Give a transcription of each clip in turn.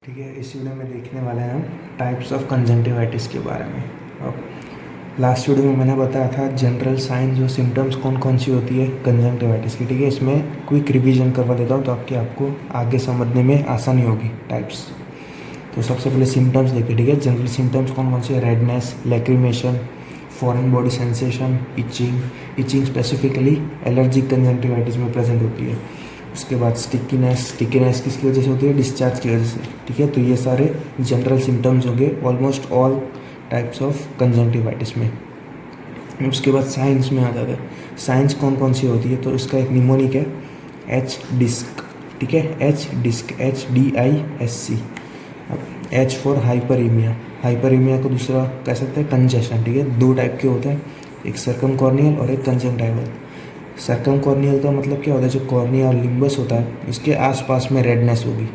ठीक है, इस वीडियो में देखने वाले हैं हम टाइप्स ऑफ कंजंक्टिवाइटिस के बारे में। अब लास्ट वीडियो में मैंने बताया था जनरल साइंस और सिम्टम्स कौन कौन सी होती है कंजंक्टिवाइटिस की। ठीक है, इसमें क्विक रिवीजन करवा देता हूँ ताकि आपको आगे समझने में आसानी होगी टाइप्स। तो सबसे पहले सिम्टम्स देखिए। ठीक है, जनरल सिम्टम्स कौन कौन से है? Redness, lacrimation, foreign body sensation, itching specifically allergic conjunctivitis में प्रेजेंट होती है। उसके बाद स्टिकीनेस किसकी वजह से होती है? डिस्चार्ज की वजह से। ठीक है, तो ये सारे जनरल सिम्टम्स होंगे almost all types of conjunctivitis में। उसके बाद साइंस में आ जाता है। साइंस कौन कौन सी होती है? तो इसका एक निमोनिक है एच डिस्क। ठीक है, एच डिस्क, HDISC। अब एच फॉर हाइपरीमिया। हाइपरीमिया को दूसरा कह सकते हैं कंजेशन। ठीक है, दो टाइप के होते हैं, एक सर्कमकॉर्नियल और एक कंजंक्टिवल। सर्कमकॉर्नियल का मतलब क्या होता है? जो कॉर्निया और लिम्बस होता है इसके आसपास में रेडनेस होगी,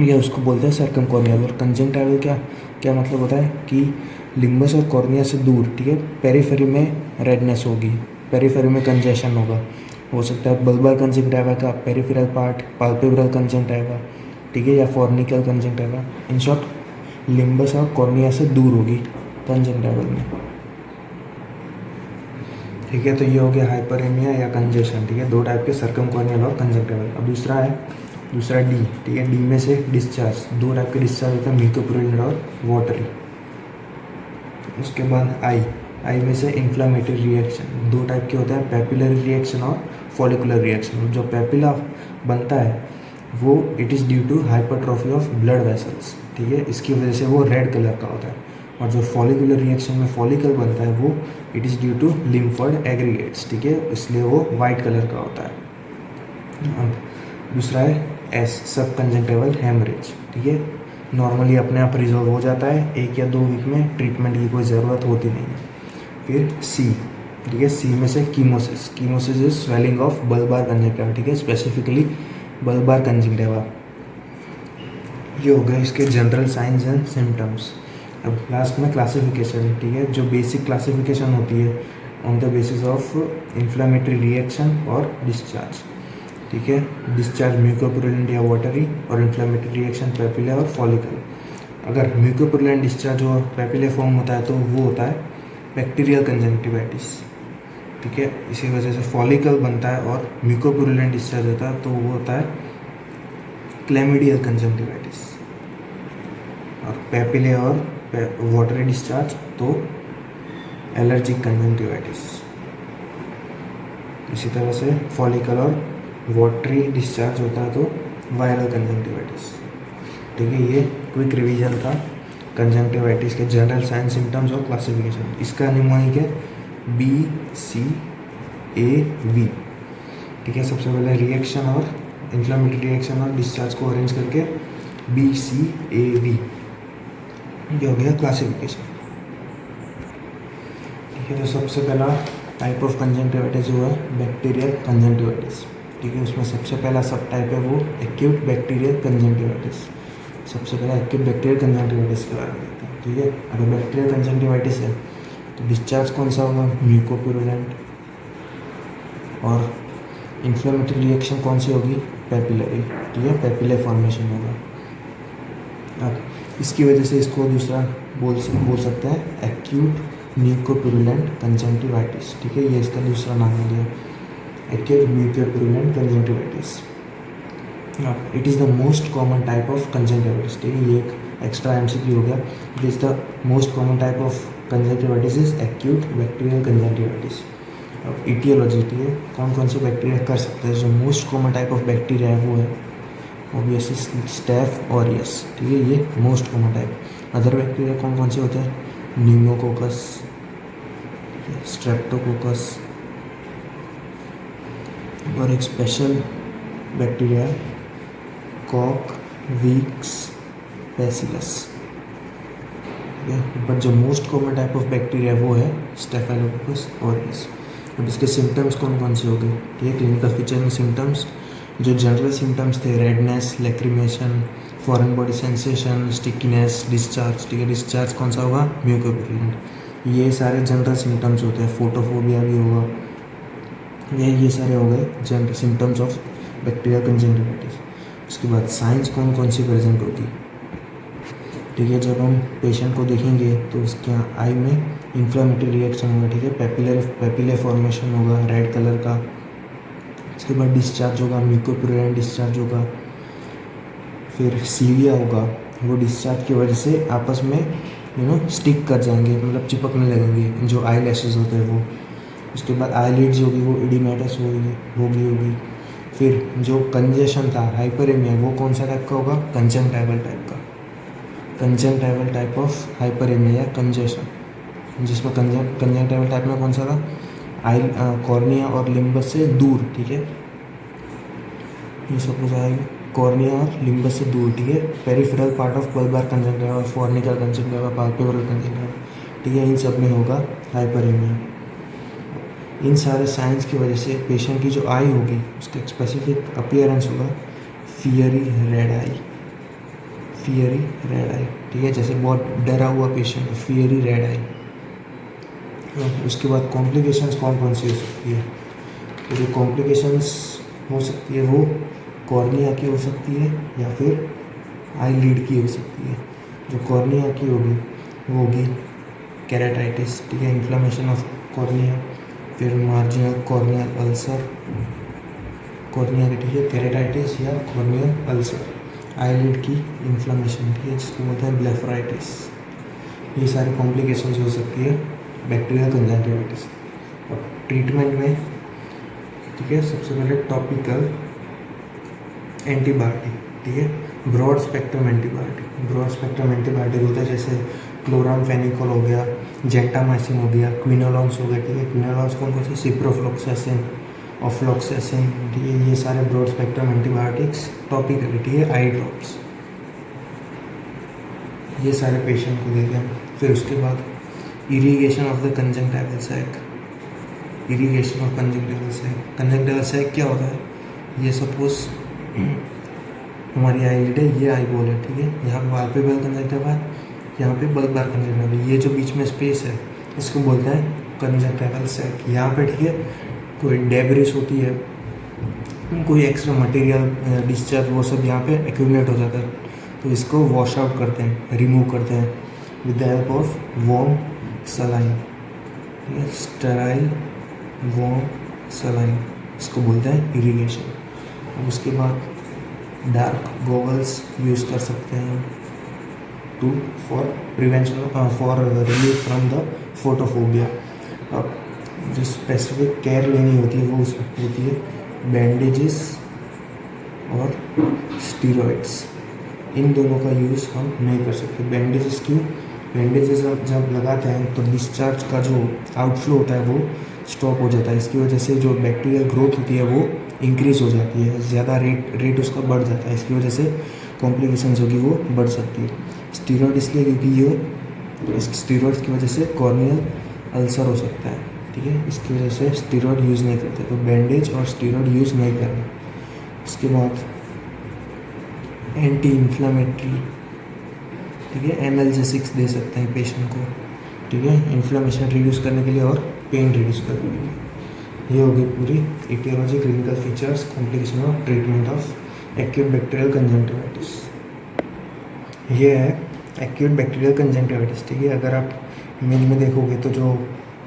ये उसको बोलते हैं सर्कमकॉर्नियल। और कंजंक्टिवल क्या क्या मतलब होता है कि लिम्बस और कॉर्निया से दूर, ठीक है, पेरिफेरी में रेडनेस होगी, पेरिफेरी में कंजेशन होगा। हो सकता है बल्बर कंजंक्टिवा का पेरिफेरल पार्ट, पाल्पेब्रल कंजंक्टिवा, ठीक है, या फॉर्निकल कंजंक्टिवा। इन शॉर्ट लिम्बस और कॉर्निया से दूर होगी कंजंक्टिवल में। ठीक है, तो ये हो गया हाइपरेमिया या कंजेशन। ठीक है, दो टाइप के सर्कमकॉर्नियल और कंजंक्टिवल। अब दूसरा डी। ठीक है, डी में से डिस्चार्ज, दो टाइप के डिस्चार्ज होते हैं, म्यूकोपुरुलेंट और वाटरी। उसके बाद आई में से इन्फ्लामेटरी रिएक्शन, दो टाइप के होते हैं, पेपिलरी रिएक्शन और फॉलिकुलर रिएक्शन। जो पेपिला बनता है वो it is due to hypertrophy of blood vessels. ठीक है, इसकी वजह से वो रेड कलर का होता है। और जो फॉलिकुलर रिएक्शन में फॉलिकल बनता है वो it is due to lymphoid aggregates. ठीक है, इसलिए वो वाइट कलर का होता है। अब दूसरा है एस, सब कंजंक्टिवल हेमरेज। ठीक है, नॉर्मली अपने आप रिजॉल्व हो जाता है, 1 या 2 वीक में, ट्रीटमेंट की कोई ज़रूरत होती नहीं है। फिर सी। ठीक है, सी में से कीमोसिस। कीमोसिस is swelling of bulbar conjunctiva. ठीक है, स्पेसिफिकली बल्बार कंजंक्टिवा। ये हो गए इसके जनरल साइंस एंड सिम्टम्स। अब लास्ट में क्लासिफिकेशन। ठीक है, जो बेसिक क्लासिफिकेशन होती है on the basis of inflammatory reaction और डिस्चार्ज। ठीक है, डिस्चार्ज म्यूकोपुरुलेंट या वाटरी, और इन्फ्लामेटरी रिएक्शन पेपिले और फॉलिकल। अगर म्यूकोपुरुलेंट डिस्चार्ज और पेपिले फॉर्म होता है तो वो होता है बैक्टीरियल कंजंक्टिवाइटिस। ठीक है, इसी वजह से फॉलिकल बनता है और म्यूकोपुरुलेंट डिस्चार्ज होता है तो वो होता है क्लैमिडियल कंजंक्टिवाइटिस। और पेपिले और वाटरी डिस्चार्ज तो एलर्जिक कंजंक्टिवाइटिस। इसी तरह से फॉलिकल और वाटरी डिस्चार्ज होता है तो वायरल कंजंक्टिवाइटिस। ठीक है, ये क्विक रिवीजन था कंजंक्टिवाइटिस के जनरल साइंस, सिम्टम्स और क्लासिफिकेशन। इसका निमोनिक है BCAV। ठीक है, सबसे पहले रिएक्शन और इन्फ्लामेटरी रिएक्शन और डिस्चार्ज को अरेंज करके BCAV, ये हो गया क्लासिफिकेशन। ठीक है, तो सबसे पहला टाइप ऑफ कंजंक्टिवाइटिस जो है बैक्टीरियल कंजंक्टिवाइटिस। ठीक है, उसमें सबसे पहला सब टाइप है वो एक्यूट बैक्टीरियल कंजंक्टिवाइटिस। सबसे पहला एक्यूट बैक्टीरियल कंजंक्टिवाइटिस के बारे में देखते हैं। ठीक है, अगर बैक्टीरियल कंजंक्टिवाइटिस है तो डिस्चार्ज कौन सा होगा? म्यूकोपुरुलेंट। और इन्फ्लेमेटरी रिएक्शन कौन सी होगी? पेपिलरी। ठीक है, पेपिले फॉर्मेशन होगा। अब इसकी वजह से इसको दूसरा बोल सकते हैं एक्यूट म्यूकोपुरुलेंट कंजंक्टिवाइटिस। ठीक है, ये इसका दूसरा नाम हो गया एक्यूट म्यूकोपुरुलेंट कंजंक्टिवाइटिस। अब it is the most common type of conjunctivitis. ठीक है, ये एक एक्स्ट्रा MCQ हो गया। It is the most common type of conjunctivitis is acute bacterial conjunctivitis. अब इटियोलॉजी, ठीक है, कौन कौन से बैक्टीरिया कर सकते हैं? जो most common type of bacteria है वो है ऑब्वियसली स्टेफ ऑरियस। ठीक है, ये most common type. Other bacteria कौन कौन से होते हैं? न्यूमोकोकस, स्ट्रेप्टोकोकस, और एक स्पेशल बैक्टीरिया है कॉक वीक्स बैसिलस। बट जो most common type of bacteria वो है स्टेफाइलोकोकस ऑरियस। अब इसके सिम्टम्स कौन कौन से हो गए? ठीक है, क्लिनिकल फीचर में सिम्टम्स जो जनरल सिम्टम्स थे redness, lacrimation, foreign body sensation, stickiness, discharge. ठीक है, डिस्चार्ज कौन सा होगा? म्यूकोपुरुलेंट। ये सारे जनरल सिम्टम्स होते हैं। फोटोफोबिया भी होगा। ये सारे हो गए general symptoms of bacterial conjunctivitis. उसके बाद साइंस कौन कौन सी प्रेजेंट होती है, ठीक है। जब हम पेशेंट को देखेंगे तो उसके आई में इन्फ्लामेटरी रिएक्शन होगा, ठीक है। पेपिलर फॉर्मेशन होगा रेड कलर का। उसके बाद डिस्चार्ज होगा, म्यूकोप्यूरिन डिस्चार्ज होगा। फिर सीलिया होगा, वो डिस्चार्ज की वजह से आपस में स्टिक कर जाएंगे, मतलब चिपकने लगेंगे, जो आई लैशेज होते हैं वो। उसके बाद आईलिड्स होगी, वो इडिमेटस होगी। फिर जो कंजेशन था, हाइपरेमिया, वो कौन सा टाइप का होगा, कंजंक्टिवल टाइप का। कंजंक्टिवल टाइप ऑफ हाइपरेमिया या कंजेशन, जिसमें कंजंक्टिवल टाइप में कौन सा था, आई कॉर्निया और लिम्बस से दूर, ठीक है। ये सपोज आएगी कॉर्निया और लिम्बस से दूर, ठीक है। Peripheral part of bulbar conjunctiva, fornical conjunctiva, palpebral conjunctiva, ठीक है। इन सब में होगा हाइपरेमिया। इन सारे साइंस की वजह से पेशेंट की जो आई होगी उसका एक स्पेसिफिक अपीयरेंस होगा फियरी रेड आई, ठीक है। जैसे बहुत डरा हुआ पेशेंट, फियरी रेड आई। उसके बाद कॉम्प्लिकेशंस कौन कौन सी हो सकती है, तो जो कॉम्प्लिकेशंस हो सकती है वो कॉर्निया की हो सकती है या फिर आई लीड की हो सकती है। जो कॉर्निया की होगी वो होगी केराटाइटिस, ठीक है, इन्फ्लेमेशन ऑफ कॉर्निया। फिर मार्जिनल कॉर्नियल अल्सर, कॉर्निया की, ठीक है, केराटाइटिस या कॉर्नियल अल्सर। आईलिड की इन्फ्लेमेशन, ठीक है, जिसको बोलते हैं ब्लेफराइटिस। ये सारी कॉम्प्लिकेशंस हो सकती है बैक्टीरियल कंजंक्टिविटिस। अब ट्रीटमेंट में, ठीक है, सबसे पहले टॉपिकल एंटीबायोटिक, ठीक है, ब्रॉड स्पेक्ट्रम एंटीबायोटिक होता है, जैसे क्लोरामफेनिकोल हो गया, जेंटामाइसिन हो गया, क्विनोलॉन्स हो गया, ठीक है। क्विनोलॉन्स कौन कौन से, सिप्रोफ्लोक्सासिन, ऑफ्लोक्सासिन, ठीक है। ये सारे ब्रॉड स्पेक्ट्रम एंटीबायोटिक्स टॉपिकली, ठीक है, आई ड्रॉप्स, ये सारे पेशेंट को देते हैं। फिर उसके बाद irrigation of the conjunctival sac, conjunctival sac क्या होता है, ये सपोज हमारी आईलिड है, ये आई बॉल है, ठीक है। यहाँ पे पाल्पेब्रल कंजंक्टिवा है, यहाँ पे बल्बार कंजंक्टिवा, ये जो बीच में स्पेस है इसको बोलते हैं कंजंक्टिवल सैक। यहाँ पे, ठीक है, कोई डेब्रिस होती है, कोई एक्स्ट्रा मटेरियल डिस्चार्ज, वो सब यहाँ पे एक्यूमुलेट हो जाता है, तो इसको वॉश आउट करते हैं, रिमूव करते हैं with the help of warm saline, sterile warm saline, इसको बोलते हैं इरिगेशन। अब उसके बाद डार्क गॉगल्स यूज़ कर सकते हैं for prevention, for relief from the photophobia. अब जो स्पेसिफिक केयर लेनी होती है वो उसमें होती है बैंडेजेस और स्टीरॉइड्स। इन दोनों का यूज़ हम नहीं कर सकते। बैंडेजेस क्यों, बैंडेजेस जब लगाते हैं तो डिस्चार्ज का जो आउटफ्लो होता है वो स्टॉप हो जाता है। इसकी वजह से जो बैक्टीरियल ग्रोथ होती है वो इंक्रीज़ हो जाती है, ज़्यादा रेट उसका बढ़ जाता है। इसकी वजह से कॉम्प्लिकेशंस होगी वो बढ़ सकती है। स्टीरॉइड इसलिए क्योंकि ये स्टीरॉइड्स की वजह से कॉर्नियल अल्सर हो सकता है, ठीक है। इसकी वजह से स्टीरॉइड यूज़ नहीं करते, तो बैंडेज और स्टीरॉइड यूज़ नहीं करना। उसके बाद एंटी इन्फ्लामेटरी, ठीक है, एनाल्जेसिक्स दे सकते हैं पेशेंट को, ठीक है, इन्फ्लामेशन रिड्यूस करने के लिए और पेन रिड्यूस करने के लिए। ये हो गई पूरी इटियोलॉजी, क्लिनिकल फीचर्स, कॉम्प्लिकेशन और treatment of acute bacterial conjunctivitis. ये है एक्यूट बैक्टीरियल कंजंक्टिवाइटिस, ठीक है। अगर आप इमेज में देखोगे तो जो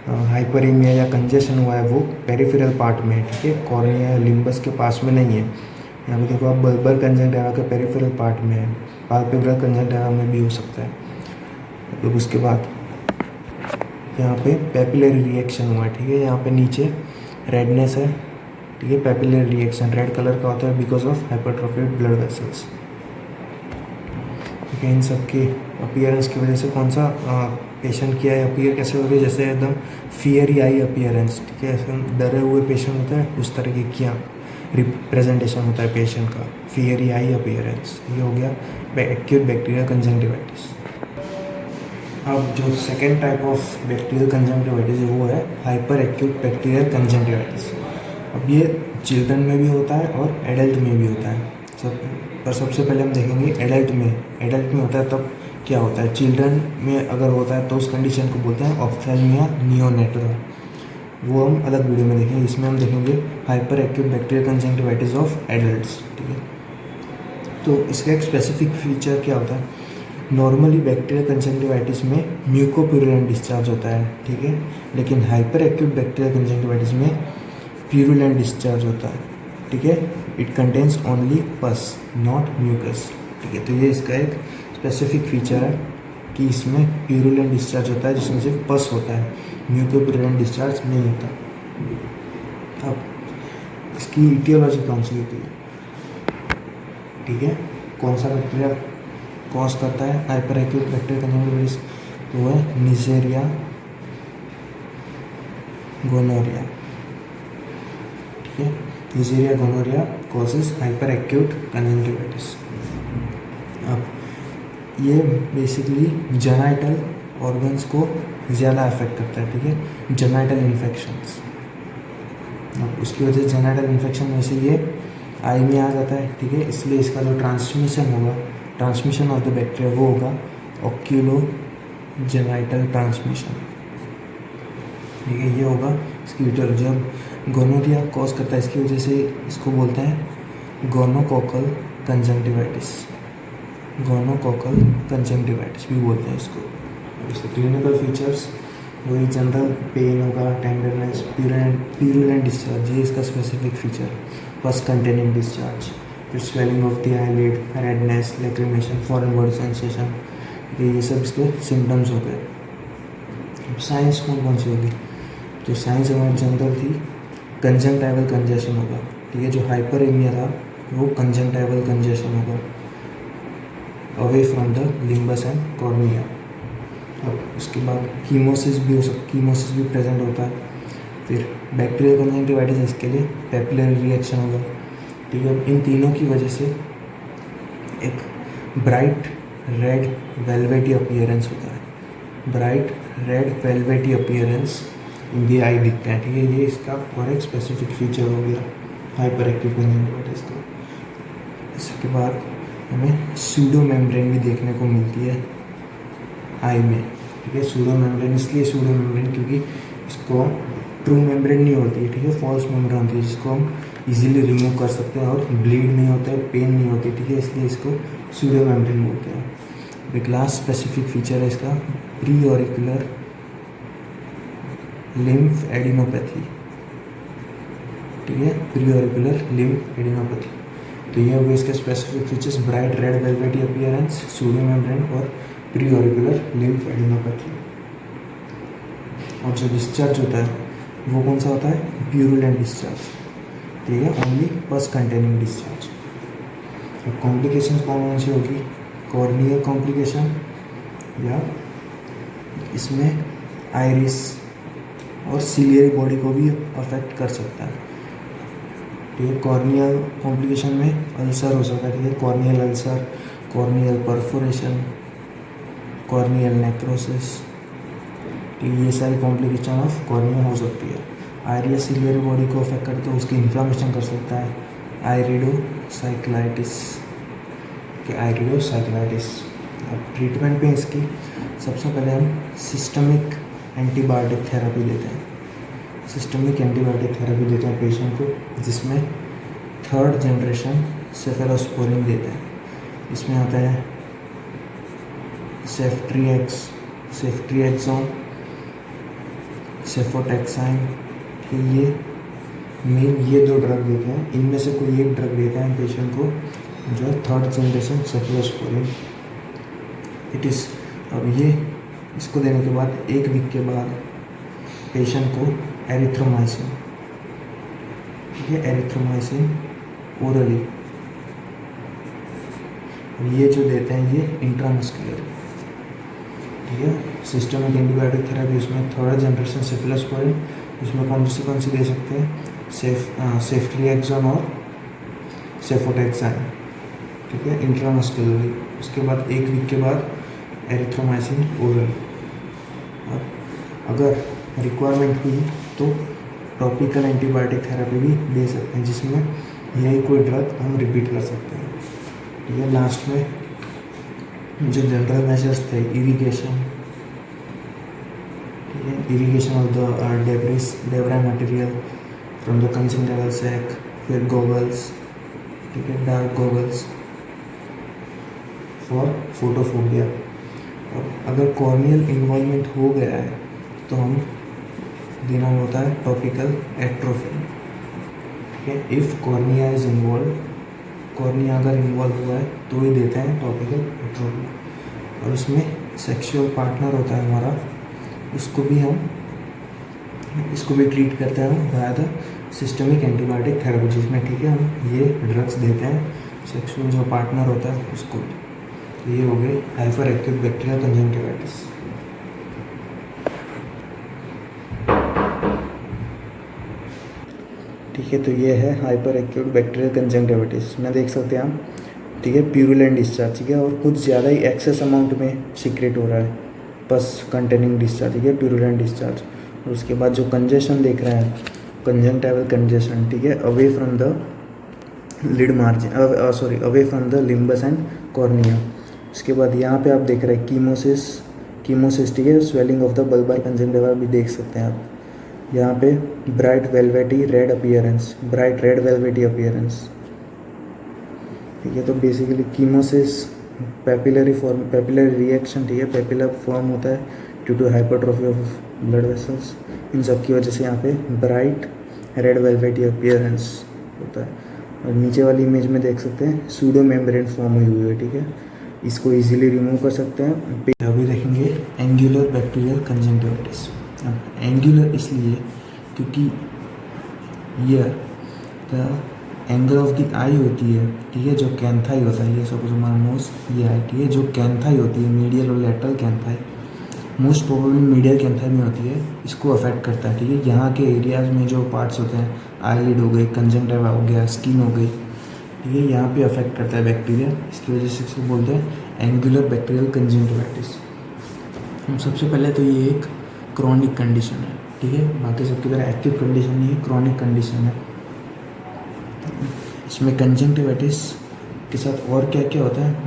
हाइपरेमिया या कंजेशन हुआ है वो पेरिफेरल पार्ट में है, ठीक है, कॉर्निया या लिम्बस के पास में नहीं है। यहाँ पे देखो आप बल्बर कंजंक्टिवा के पेरिफेरल पार्ट में है, पाल्पेब्रल कंजंक्टिवा में भी हो सकता है। तो उसके बाद यहाँ पे पेपिलरी रिएक्शन हुआ है, ठीक है, यहाँ पे नीचे रेडनेस है, ठीक है, पेपिलरी रिएक्शन रेड कलर का होता है बिकॉज ऑफ हाइपरट्रोफिड ब्लड वेसल्स, ठीक है। इन सब के अपीयरेंस की वजह से कौन सा पेशेंट की आई अपीयर कैसे हो रही है, जैसे एकदम फियरी आई अपीयरेंस, ठीक है, ऐसे डरे हुए पेशेंट होता है उस तरह की क्या रिप्रेजेंटेशन होता है पेशेंट का, फियरी आई अपीयरेंस। ये हो गया एक्यूट बैक्टीरियल कंजंक्टिवाइटिस। अब जो second type of bacterial conjunctivitis है वो है हाइपर एक्यूट बैक्टीरियल कंजंक्टिवाइटिस। अब ये चिल्ड्रन में भी होता है और एडल्ट में भी होता है। सबसे पहले हम देखेंगे एडल्ट में होता है तब क्या होता है। चिल्ड्रन में अगर होता है तो उस कंडीशन को बोलते हैं ऑप्थेल्मिया नियोनेटरा, वो हम अलग वीडियो में देखेंगे। इसमें हम देखेंगे hyper acute bacterial conjunctivitis of adults, ठीक है। तो इसका एक स्पेसिफिक फीचर क्या होता है, नॉर्मली बैक्टीरियल कंजंक्टिवाइटिस में म्यूकोप्यूरुलेंट डिस्चार्ज होता है, ठीक है, लेकिन हाइपर एक्यूट बैक्टीरियल कंजंक्टिवाइटिस में प्यूरुलेंट डिस्चार्ज होता है, ठीक है। इट कंटेन्स ओनली पस नॉट म्यूकस, ठीक है। तो ये इसका एक स्पेसिफिक फीचर है कि इसमें प्यूरुलेंट डिस्चार्ज होता है जिसमें सिर्फ पस होता है, म्यूकोप्यूरुलेंट डिस्चार्ज नहीं होता। अब इसकी इटियोलॉजी कौन सी होती है, ठीक है, कौन सा बैक्टीरिया कॉज करता है हाइपर एक्यूट बैक्टीरियल कंजंक्टिवाइटिस, तो वो है निजेरिया गोनोरिया, ठीक है। Neisseria gonorrhoeae causes hyper acute conjunctivitis. अब ये बेसिकली जेनाइटल ऑर्गन्स को ज़्यादा अफेक्ट करता है, ठीक है, जेनाइटल इन्फेक्शंस। अब उसकी वजह से जेनाइटल इन्फेक्शन में से ये आई में आ जाता है, ठीक है, इसलिए इसका जो ट्रांसमिशन होगा, ट्रांसमिशन ऑफ द बैक्टीरिया वो होगा ऑक्यूलो जेनाइटल ट्रांसमिशन, ठीक है, ये होगा इसकी ईटियोलॉजी। जब गोनोरिया कॉज करता है इसकी वजह से इसको बोलते हैं गोनोकोकल कंजंक्टिवाइटिस, गोनोकोकल कंजंक्टिवाइटिस भी बोलते हैं इसको। इसके क्लिनिकल फीचर्स वही जनरल पेन होगा, टेंडरनेस, प्यूरुलेंट डिस्चार्ज, ये इसका स्पेसिफिक फीचर, पस कंटेनिंग डिस्चार्ज, फिर swelling of the eyelid, redness, lacrimation, foreign body sensation, ये सब इसके सिम्टम्स हो गए। अब साइंस कौन सी होगी, जो साइंस हमारी जनरल थी कंजंक्टाइवल कंजेशन होगा, ठीक है, जो हाइपरेमिया था वो कंजंक्टाइवल कंजेशन होगा away from the limbus and cornea. अब उसके बाद कीमोसिस भी प्रेजेंट होता है। फिर बैक्टीरियल कंजंक्टिवाइटिस, इसके लिए पेपिलरी रिएक्शन होगा, ठीक है। इन तीनों की वजह से एक ब्राइट रेड वेलवेटी अपीयरेंस होता है, bright red velvety appearance in the eye दिखता है, ठीक है, ये इसका और एक स्पेसिफिक फीचर हो गया हाइपर एक्टिव कंजंक्टिवाइटिस का। इसके बाद हमें सूडो मेम्ब्रेन भी देखने को मिलती है आई में, ठीक है। सूडो मेम्ब्रेन इसलिए सूडो मेम्ब्रेन क्योंकि इसको ट्रू मेम्ब्रेन नहीं होती है, ठीक है, फॉल्स मेम्ब्रेन होती है जिसको हम इजीली रिमूव कर सकते हैं और ब्लीड नहीं होता है, पेन नहीं होती, ठीक है, इसलिए इसको सूडो मेम्ब्रेन बोलते हैं। एक लास्ट स्पेसिफिक फीचर है इसका प्री ऑरिकुलर लिम्फ एडिनोपैथी, ठीक है, प्री ऑरिकुलर लिम्फ एडिनोपैथी। तो ये हो गए इसके specific features, bright red velvety appearance, pseudo membrane और प्री ऑरिकुलर लिम्फ एडिनोपैथी। और जो डिस्चार्ज होता है वो कौन सा होता है, प्यूरुलेंट डिस्चार्ज, ठीक है, ओनली पस कंटेनिंग डिस्चार्ज। अब कॉम्प्लिकेशन कौन सी होगी, कॉर्नियल कॉम्प्लिकेशन या इसमें आइरिस और सिलियरी बॉडी को भी अफेक्ट कर सकता है, ठीक है। कॉर्नियल कॉम्प्लिकेशन में अल्सर हो सकता है, ठीक है, corneal ulcer, corneal perforation, corneal necrosis, ठीक है, ये सारी कॉम्प्लिकेशन ऑफ कॉर्निया हो सकती है। आइरिस सिलियरी बॉडी को अफेक्ट करते तो उसकी इन्फ्लामेशन कर सकता है, आइरिडोसाइक्लाइटिस, आइरिडोसाइक्लाइटिस। अब ट्रीटमेंट पे इसकी सबसे पहले हम सिस्टमिक एंटीबायोटिक थेरेपी देते हैं, सिस्टमिक एंटीबायोटिक थेरेपी देते हैं पेशेंट को, जिसमें 3rd जनरेशन सेफेलोस्पोरिन देते हैं। इसमें आता है सेफ्ट्रिएक्सोन, सेफोटेक्साइन, ये 2 ड्रग देते हैं, इनमें से कोई एक ड्रग देते हैं पेशेंट को जो है 3rd जनरेशन सेफेलोस्पोरिन। अब ये इसको देने के बाद 1 वीक के बाद पेशेंट को एरिथ्रोमाइसिन, ठीक है, एरिथ्रोमाइसिन ओरली, ये जो देते हैं ये इंट्रामस्कुलर, ठीक है। सिस्टमिक एंटीबायोटिक थेरेपी इसमें 3rd जनरेशन सेफेलोस्पोरिन, इसमें कौन सी दे सकते हैं, सेफ्ट्रिएक्सोन और सेफोटेक्साइन, ठीक है, इंट्रामस्कुलरली। उसके बाद 1 वीक के बाद एरिथ्रोमाइसिन ओरल। अगर रिक्वायरमेंट हुई तो टॉपिकल एंटीबायोटिक थेरेपी भी दे सकते हैं, जिसमें यही कोई ड्रग हम रिपीट कर सकते हैं, ठीक है। लास्ट में जो जनरल मेजर्स थे, इरिगेशन, ठीक है, irrigation of the debris material from the conjunctival sac, फिर गॉगल्स, ठीक है, डार्क गॉगल्स, फॉर फोटोफोबिया। और अगर कॉर्नियल इन्वॉल्वमेंट हो गया है तो हम देना होता है टॉपिकल एट्रोफिन। ठीक है, if cornea is involve, cornea अगर इन्वॉल्व हुआ है तो ही देते हैं टॉपिकल एट्रोफिन। और उसमें सेक्सुअल पार्टनर होता है हमारा, इसको भी ट्रीट करते हैं हम by the systemic antibiotic therapy, जिसमें ठीक है हम ये ड्रग्स देते हैं सेक्सुअल जो पार्टनर होता है उसको। तो ये हो गए हाइपर एक्यूट बैक्टीरियल कंजंक्टिवाइटिस। ठीक है, तो ये है हाइपर एक्यूट बैक्टीरियल कंजंक्टिवाइटिस। इसमें देख सकते हैं आप, ठीक है, प्यूरुलेंट डिस्चार्ज, ठीक है, और कुछ ज़्यादा ही एक्सेस अमाउंट में सीक्रेट हो रहा है, पस कंटेनिंग डिस्चार्ज, ठीक है, प्यूरुलेंट डिस्चार्ज। और उसके बाद जो कंजेशन देख रहे हैं, कंजंक्टिवल कंजेशन, ठीक है, away from the lid margin, away from the limbus and cornea. उसके बाद यहाँ पे आप देख रहे हैं कीमोसिस, ठीक है, swelling of the bulbar conjunctiva भी देख सकते हैं आप। यहाँ पे bright velvety red appearance, bright red velvety appearance, ठीक है। तो बेसिकली कीमोसिस पेपिलरी रिएक्शन, ठीक है, पेपिलर फॉर्म होता है due to hypertrophy of blood vessels. इन सब की वजह से यहाँ पे ब्राइट रेड वेलवेटी अपीयरेंस होता है। और नीचे वाली इमेज में देख सकते हैं सूडो मेम्ब्रेन फॉर्म हुई है, ठीक है, इसको इजीली रिमूव कर सकते हैं। अभी देखेंगे एंगुलर बैक्टीरियल कंजंक्टिवाइटिस। एंगुलर इसलिए क्योंकि near the angle of the eye होती है, ठीक है, जो कैंथाई होता है, ये सपोज हमारा नोज ये आई, ठीक है, जो कैंथाई होती है मीडियल और लेटरल कैंथाई, मोस्ट प्रोबेबली मीडियल कैंथाई में होती है, इसको अफेक्ट करता है। ठीक है, यहाँ के एरियाज़ में जो पार्ट्स होते हैं, आईलिड हो गई, कंजंक्टिवा हो गया, स्किन हो गई, ठीक है, यहाँ पे अफेक्ट करता है बैक्टीरिया। इसकी वजह से इसको बोलते हैं एंगुलर बैक्टीरियल कंजंक्टिवाइटिस। सबसे पहले तो ये एक क्रॉनिक कंडीशन है, ठीक है, बाकी सबकी तरह एक्टिव कंडीशन नहीं है, क्रॉनिक कंडीशन है। इसमें कंजंक्टिवाइटिस के साथ और क्या क्या होता है,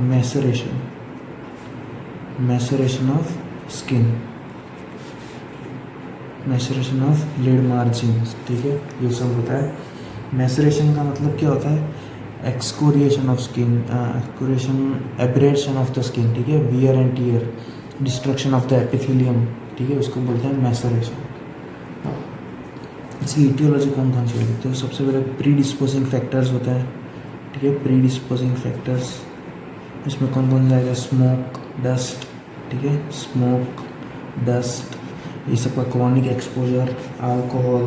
maceration of skin, maceration of lid margin, ठीक है, ये सब होता है। मैसरेशन का मतलब क्या होता है, excoriation of skin, abrasion of the skin, ठीक है, wear and tear, destruction of the epithelium, ठीक है, उसको बोलते हैं मैसरेशन। इसकी इटियोलॉजी कौन कौन सी होती है, तो सबसे पहले प्री डिस्पोजिंग फैक्टर्स होता है, ठीक है, प्री डिस्पोजिंग फैक्टर्स, इसमें कौन कौन जाएगा, स्मोक, डस्ट, ठीक है, स्मोक, डस्ट, ये सब का क्रॉनिक एक्सपोजर, अल्कोहल,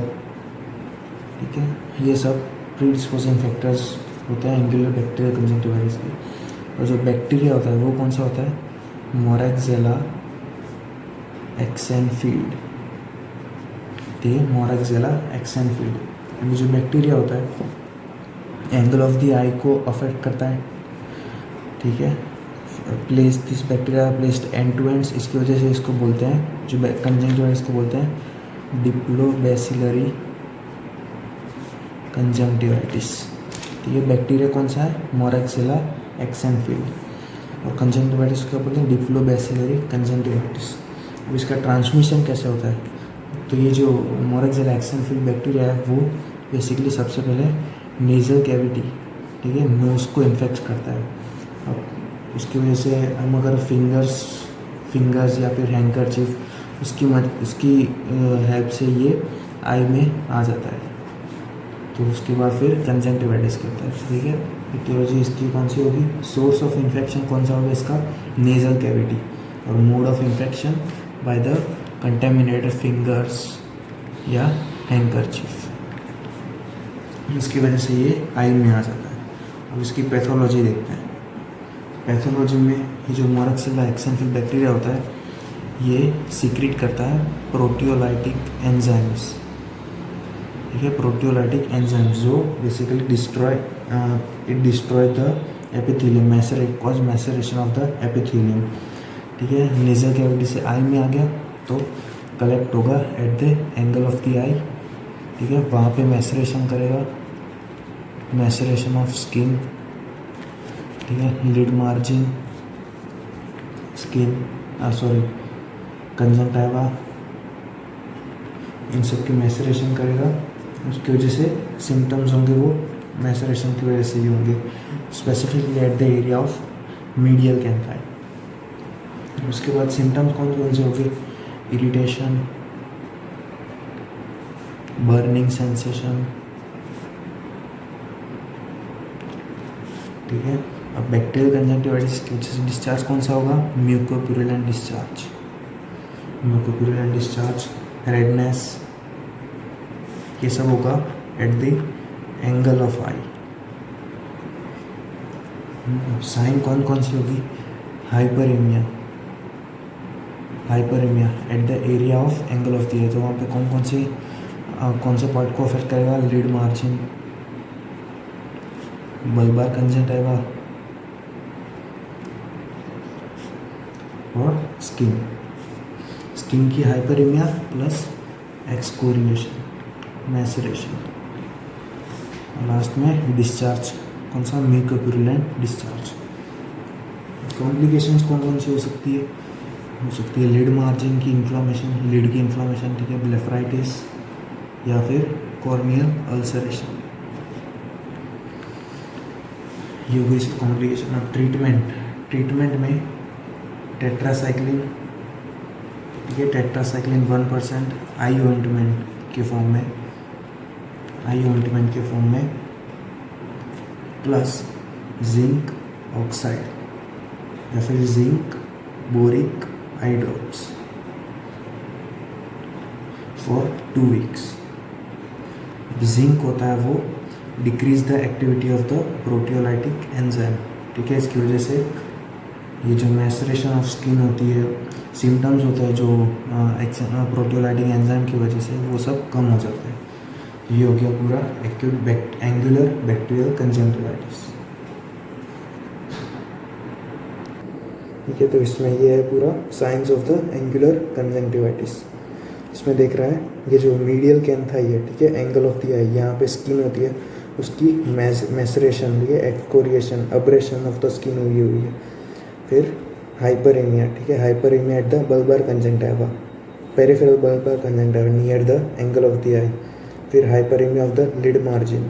ठीक है, ये सब प्री डिस्पोजिंग फैक्टर्स होता है एंगुलर बैक्टीरियल कंजंक्टिवाइटिस के। और जो बैक्टीरिया होता है वो कौन सा होता है, मोरैक्सेला एक्सेनफील्ड, ठीक है, मोरैक्सेला एक्सेनफील्ड। यानी जो बैक्टीरिया होता है एंगल ऑफ द आई को अफेक्ट करता है, ठीक है, this bacteria placed and two ends, इसकी वजह से इसको बोलते हैं, जो कंजंक्टिवाइटिस को बोलते हैं डिप्लोबैसिलरी कंजंक्टिवाइटिस। तो ये बैक्टीरिया कौन सा है, मोरैक्सेला एक्सेनफील्ड। और कंजंक्टिवाइटिस क्या बोलते हैं, डिप्लोबैसिलरी कंजंक्टिवाइटिस। अब इसका ट्रांसमिशन कैसे होता है, तो ये जो मोरैक्सेला एक्सेनफील्ड बैक्टीरिया है वो बेसिकली सबसे पहले नेज़ल कैविटी, ठीक है, नोज़ को इन्फेक्ट करता है। अब उसकी वजह से हम अगर फिंगर्स या फिर हैंकरचीफ उसकी हेल्प से ये आई में आ जाता है, तो उसके बाद फिर कंजंक्टिवाइटिस करता है, ठीक है। इटियोलॉजी इसकी कौन सी होगी, सोर्स ऑफ इन्फेक्शन कौन सा होगा इसका, नेज़ल कैविटी, और mode of infection by the contaminated fingers या हैंकरचीफ, इसकी वजह से ये आई में आ जाता है। अब इसकी पैथोलॉजी देखते हैं। पैथोलॉजी में ये जो मोरैक्सेला एक्सेनफील्ड बैक्टीरिया होता है ये सीक्रेट करता है प्रोटियोलाइटिक एंजाइम्स, ठीक है, प्रोटियोलाइटिक एंजाइम्स जो basically destroy the epithelium, cause maceration of the epithelium, ठीक है। नेज़ल कैविटी से आई में आ गया तो कलेक्ट होगा at the angle of the eye, ठीक है, वहाँ पे मैसरेशन करेगा, मैसरेशन ऑफ स्किन, ठीक है, लिड मार्जिन, स्किन, कंजंक्टिवा, इन सब की मैसरेशन करेगा। उसकी वजह से सिम्टम्स होंगे वो मैसरेशन की वजह से ही होंगे, specifically at the area of medial canthi. उसके बाद सिम्टम्स कौन कौन से हो गए? इरिटेशन, बर्निंग सेंसेशन, ठीक है। अब बैक्टीरियल कंजंक्टिवाइटिस की वजह से डिस्चार्ज कौन सा होगा? Mucopurulent discharge, mucopurulent discharge, redness, ये सब होगा at the angle of eye. अब साइन कौन कौन सी होगी? Hyperaemia, hyperaemia at the area of angle of the eye. तो वहाँ पे कौन से पार्ट को अफेक्ट करेगा? लिड मार्जिन, बल्बार कंजंक्टिवा और स्किन। स्किन की hyperaemia plus excoriation, maceration, last में डिस्चार्ज कौन सा? म्यूकोप्यूरुलेंट डिस्चार्ज। कॉम्प्लिकेशंस कौन कौन सी हो सकती है? हो सकती है लिड मार्जिन की इन्फ्लामेशन, लिड की इन्फ्लामेशन, ठीक है, ब्लेफराइटिस या फिर कॉर्नियल अल्सरेशन, ये हो गई इसकी कॉम्प्लिकेशन। अब ट्रीटमेंट में टेट्रासाइक्लिन, ठीक है, टेट्रासाइक्लिन 1% आई ऑइंटमेंट के फॉर्म में, प्लस जिंक ऑक्साइड या फिर zinc boric eye drops for 2 weeks. Zinc होता है वो decrease the activity of the proteolytic enzyme, ठीक है। इसकी वजह से ये जो मैसरेशन ऑफ स्किन होती है, सिम्टम्स होते हैं जो प्रोटियोलाइटिक एंजाइम की वजह से, वो सब कम हो जाते हैं। ये हो गया पूरा एक्यूट एंगुलर बैक्टीरियल कंजंक्टिवाइटिस, ठीक है। तो इसमें ये है पूरा science of the angular conjunctivitis. इसमें देख रहा है ये जो मीडियल कैंथाई है, ठीक है, एंगल ऑफ द आई, यहाँ पे स्किन होती है, उसकी मैसरेशन, ठीक है, excoriation, abrasion of the skin हुई है। फिर हाइपरेमिया, ठीक है, hyperaemia at the bulbar conjunctiva, peripheral bulbar conjunctiva near the angle of the eye. फिर hyperaemia of the lid margin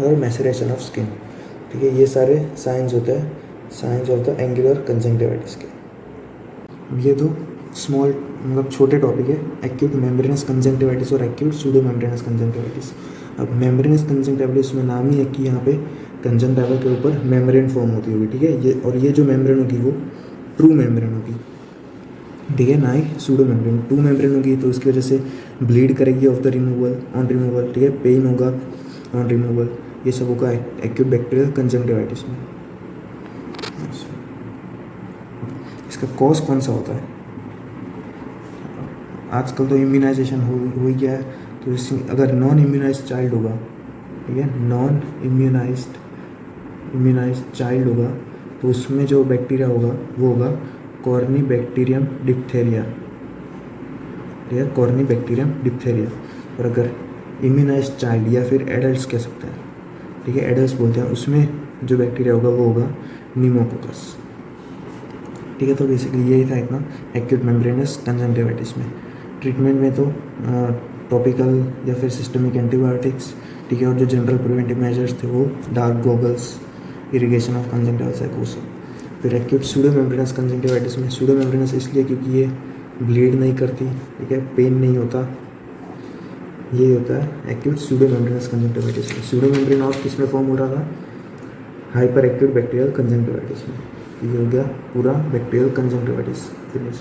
और मैसरेशन ऑफ स्किन, ठीक है। ये सारे साइंस होते हैं signs of the angular conjunctivitis के। ये दो स्मॉल मतलब छोटे टॉपिक है, एक्यूट मेम्ब्रेनस कंजंक्टिवाइटिस और एक्यूट सूडो मेम्ब्रेनस कंजंक्टिवाइटिस। अब मेम्ब्रेनस कंजंक्टिवाइटिस में नाम ही है कि यहाँ पे कंजंक्टिवा के ऊपर मेम्ब्रेन फॉर्म होती होगी, ठीक है। ये और ये जो मेम्ब्रेन होगी वो ट्रू मेम्ब्रेन होगी, ठीक है, ना ही सूडो मेम्ब्रेन। ट्रू मेम्ब्रेन होगी तो इसकी वजह से ब्लीड करेगी of the removal, on removal, ठीक है, पेन होगा ऑन रिमूवल, ये सब होगा एक्यूट बैक्टीरियल कंजंक्टिवाइटिस में। इसका कॉज कौन सा होता है? आजकल तो इम्यूनाइजेशन हो गया है, तो इसमें अगर नॉन इम्यूनाइज्ड चाइल्ड होगा, ठीक है, नॉन इम्यूनाइज्ड चाइल्ड होगा, तो उसमें जो बैक्टीरिया होगा वो होगा कॉर्नीबैक्टीरियम डिप्थेरिया, ठीक है, कॉर्नीबैक्टीरियम डिप्थेरिया। और अगर इम्यूनाइज्ड चाइल्ड या फिर एडल्ट कह सकते हैं, ठीक है, एडल्ट बोलते हैं, उसमें जो बैक्टीरिया होगा वो होगा न्यूमोकोकस, ठीक है। तो बेसिकली यही था इतना एक्यूट मेम्ब्रेनस कंजंक्टिवाइटिस में। ट्रीटमेंट में तो टॉपिकल या फिर सिस्टमिक एंटीबायोटिक्स, ठीक है, और जो जनरल प्रिवेंटिव मेजर्स थे वो dark goggles, irrigation of conjunctival साइकोसिस। फिर एक्यूट सूडो मेम्ब्रेनस कंजंक्टिवाइटिस में सूडो मेम्ब्रेनस इसलिए क्योंकि ये ब्लीड नहीं करती, ठीक है, पेन नहीं होता, ये होता है एक्यूट सूडो मेम्ब्रेनस कंजंक्टिवाइटिस में। सूडो मेम्ब्रेन और किस में फॉर्म हो रहा था? हाइपर एक्यूट बैक्टीरियल कंजंक्टिवाइटिस में। ये हो गया पूरा बैक्टीरियल कंजंक्टिवाइटिस फिनिश।